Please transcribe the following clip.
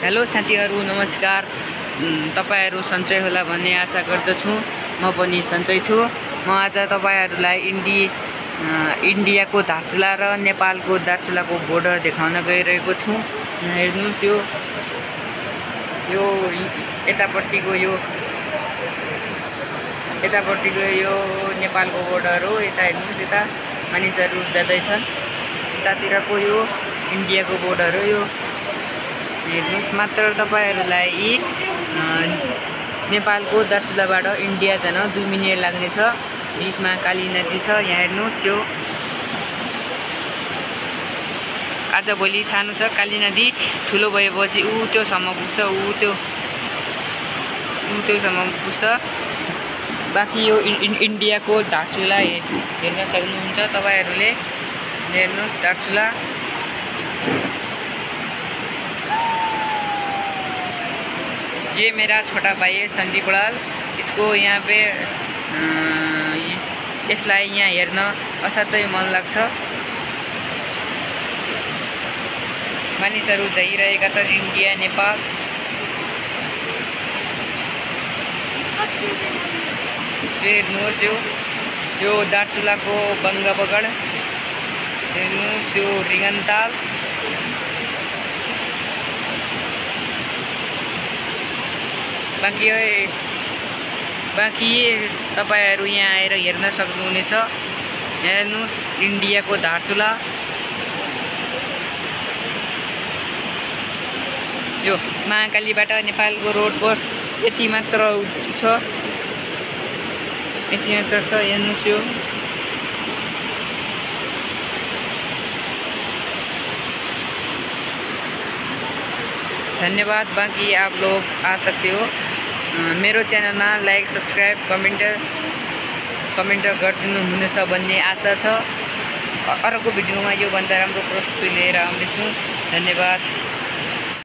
Hello साथीहरु नमस्कार। तपाईहरु सन्चै होला भन्ने आशा गर्दछु। म पनि सन्चै छु। म आज तपाईहरुलाई इन्डियाको धारचुला र नेपालको दार्चुलाको बोर्डर देखाउन गइरहेको छु। यहाँ हेर्नुस् यो एतापट्टिको यो नेपालको बोर्डर हो। यता हेर्नुस्, यता मानिसहरु जाँदै छन्। यतातिरको यो इन्डियाको बोर्डर हो। यो हेर्नुस्, मात्र तपाईहरुलाई नेपालको दार्चुलाबाट इन्डिया जान 2 मिनेट लाग्ने छ। बीचमा काली नदी छ। यहाँ हेर्नुस्, यो आज भोलि सानो छ काली नदी, ठुलो भएपछि त्यो सम्म पुग्छ, त्यो सम्म पुग्छ। बाँकी यो इन्डियाको धारचुला हेर्न सक्नुहुन्छ तपाईहरुले। हेर्नुस् धारचुला। ये मेरा छोटा भाई है संदीप बड़ाल। इसको यहाँ पे यसलाई यहाँ हेर्न असाध्यै मन लाग्छ। मानिसहरु जाइरहेका छन् इन्डिया नेपाल। हेर्नुस् यो दार्चुलाको बङ्गबगड। हेर्नुस् यो रिगन्ताल। बाँकी तपाईहरु यहाँ आएर हेर्न सक्नुहुनेछ। हेर्नुस् इन्डियाको धारचुला। यो महाकालीबाट नेपालको रोड बस यति मात्र छ। हेर्नुस् यो धन्यवाद। बाकी आप लोग आ सकते हो। मेरो च्यानलमा लाइक सब्स्क्राइब कमेन्ट गरिदिनु हुनेछ भन्ने आशा छ। अर्को भिडियोमा यो भन्दा राम्रो प्रस्तुति लिएर आउनेछु। धन्यवाद।